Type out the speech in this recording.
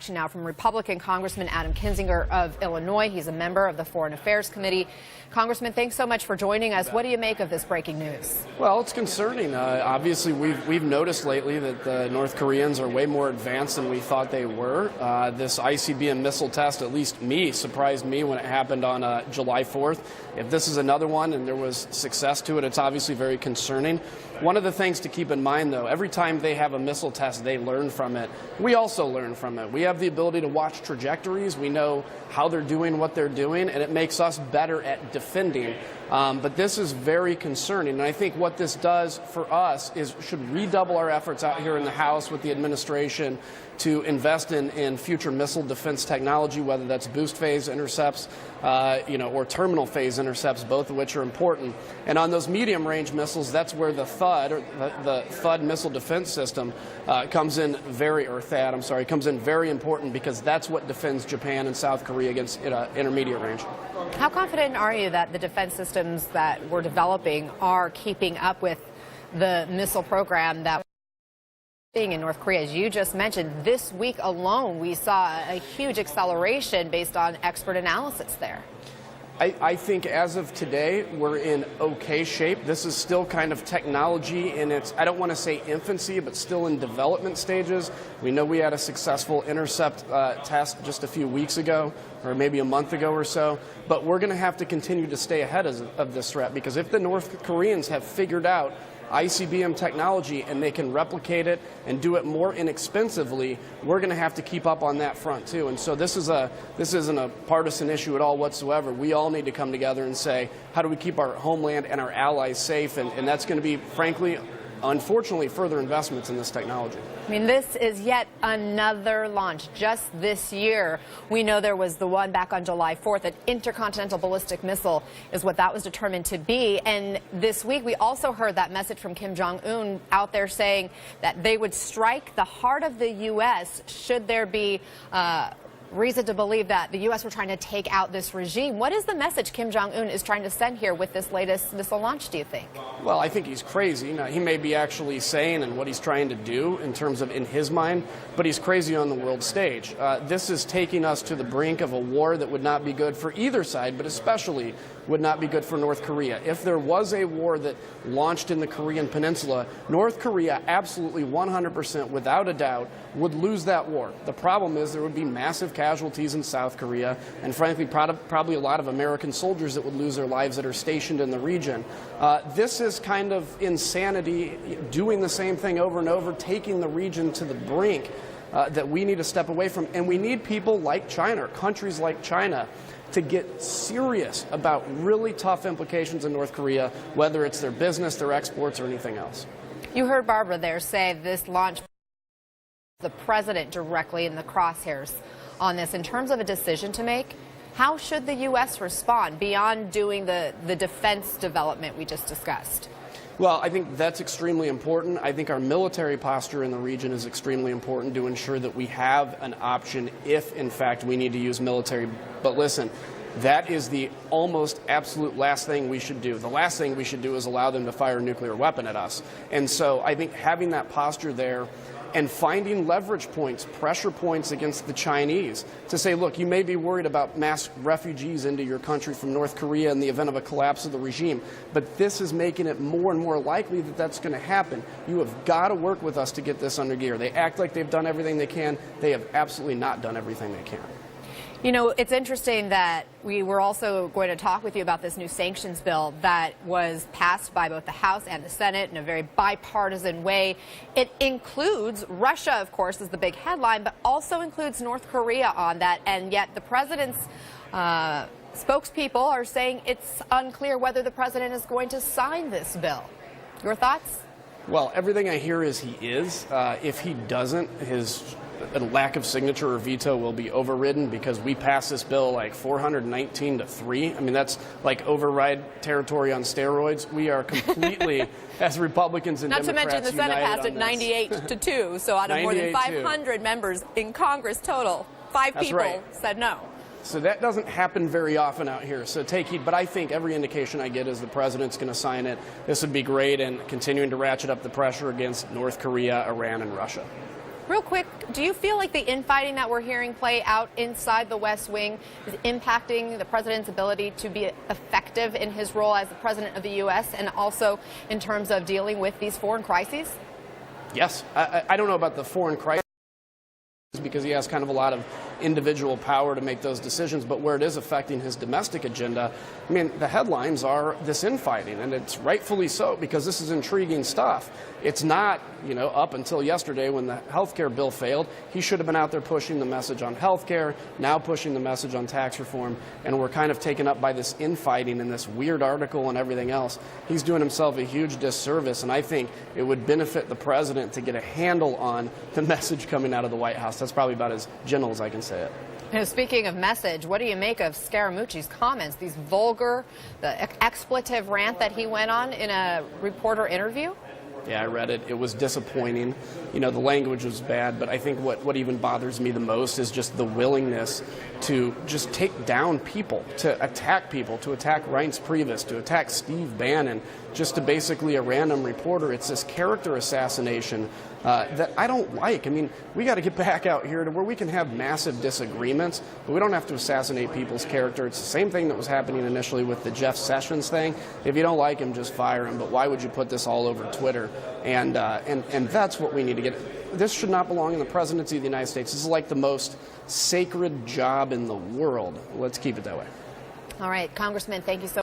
reaction now from Republican Congressman Adam Kinzinger of Illinois. He's a member of the Foreign Affairs Committee. Congressman, thanks so much for joining us. What do you make of this breaking news? Well, it's concerning. Obviously, we've noticed lately that the North Koreans are way more advanced than we thought they were. This ICBM missile test, at least surprised me when it happened on July 4th. If this is another one and there was success to it, it's obviously very concerning. One of the things to keep in mind, though, every time they have a missile test, they learn from it. We also learn from it. We have the ability to watch trajectories. We know how they're doing what they're doing, and it makes us better at defending. But this is very concerning, and I think what this does for us is should redouble our efforts out here in the House with the administration to invest in future missile defense technology, whether that's boost phase intercepts, or terminal phase intercepts, both of which are important. And on those medium-range missiles, that's where the THAAD, or the THAAD missile defense system, comes in very important, because that's what defends Japan and South Korea against intermediate range. How confident are you that the defense systems that we're developing are keeping up with the missile program that we're seeing in North Korea? As you just mentioned, this week alone, we saw a huge acceleration based on expert analysis there. I think as of today, we're in okay shape. This is still kind of technology in its, I don't want to say infancy, but still in development stages. We know we had a successful intercept test just a few weeks ago, or maybe a month ago or so. But we're going to have to continue to stay ahead of this threat, because if the North Koreans have figured out ICBM technology and they can replicate it and do it more inexpensively, we're going to have to keep up on that front too. And so this isn't a partisan issue at all whatsoever. We all need to come together and say, how do we keep our homeland and our allies safe? And that's going to be, frankly, unfortunately, further investments in this technology. I mean, this is yet another launch just this year. We know there was the one back on July 4th. An intercontinental ballistic missile is what that was determined to be. And this week, we also heard that message from Kim Jong-un out there saying that they would strike the heart of the U.S. should there be reason to believe that the U.S. were trying to take out this regime. What is the message Kim Jong-un is trying to send here with this latest missile launch, do you think? Well, I think he's crazy. Now, he may be actually sane in what he's trying to do in terms of in his mind, but he's crazy on the world stage. This is taking us to the brink of a war that would not be good for either side, but especially would not be good for North Korea. If there was a war that launched in the Korean Peninsula, North Korea absolutely 100% without a doubt would lose that war. The problem is there would be massive casualties in South Korea, and frankly probably a lot of American soldiers that would lose their lives that are stationed in the region. This is kind of insanity, doing the same thing over and over, taking the region to the brink that we need to step away from. And we need people like China, or countries like China, to get serious about really tough implications in North Korea, whether it's their business, their exports, or anything else. You heard Barbara there say this launch, the president directly in the crosshairs on this. In terms of a decision to make, how should the U.S. respond beyond doing the defense development we just discussed? Well, I think that's extremely important. I think our military posture in the region is extremely important to ensure that we have an option if, in fact, we need to use military. But listen, that is the almost absolute last thing we should do. The last thing we should do is allow them to fire a nuclear weapon at us. And so I think having that posture there and finding leverage points, pressure points against the Chinese to say, look, you may be worried about mass refugees into your country from North Korea in the event of a collapse of the regime, but this is making it more and more likely that that's going to happen. You have got to work with us to get this under gear. They act like they've done everything they can. They have absolutely not done everything they can. You know, it's interesting that we were also going to talk with you about this new sanctions bill that was passed by both the House and the Senate in a very bipartisan way. It includes Russia, of course, is the big headline, but also includes North Korea on that. And yet the president's spokespeople are saying it's unclear whether the president is going to sign this bill. Your thoughts? Well, everything I hear is he is. If he doesn't, his lack of signature or veto will be overridden, because we passed this bill like 419 to 3. I mean, that's like override territory on steroids. We are completely, as Republicans and Not Democrats, to mention the Senate passed it 98 to 2. So out of more than 500 members in Congress total, 5 people said no. So that doesn't happen very often out here, so take heed. But I think every indication I get is the president's going to sign it. This would be great, and continuing to ratchet up the pressure against North Korea, Iran, and Russia. Real quick, do you feel like the infighting that we're hearing play out inside the West Wing is impacting the president's ability to be effective in his role as the president of the U.S. and also in terms of dealing with these foreign crises? Yes. I don't know about the foreign crisis, because he has kind of a lot of individual power to make those decisions, but where it is affecting his domestic agenda, I mean, the headlines are this infighting, and it's rightfully so, because this is intriguing stuff. It's not, up until yesterday when the health care bill failed, he should have been out there pushing the message on health care, now pushing the message on tax reform, and we're kind of taken up by this infighting and this weird article and everything else. He's doing himself a huge disservice, and I think it would benefit the president to get a handle on the message coming out of the White House. That's probably about as gentle as I can say it. Speaking of message, what do you make of Scaramucci's comments, these vulgar, the expletive rant that he went on in a reporter interview? Yeah, I read it. It was disappointing. The language was bad, but I think what even bothers me the most is just the willingness to just take down people, to attack Reince Priebus, to attack Steve Bannon, just to basically a random reporter. It's this character assassination that I don't like. I mean, we got to get back out here to where we can have massive disagreements, but we don't have to assassinate people's character. It's the same thing that was happening initially with the Jeff Sessions thing. If you don't like him, just fire him. But why would you put this all over Twitter? And that's what we need to get. This should not belong in the presidency of the United States. This is like the most sacred job in the world. Let's keep it that way. All right, Congressman, thank you so much.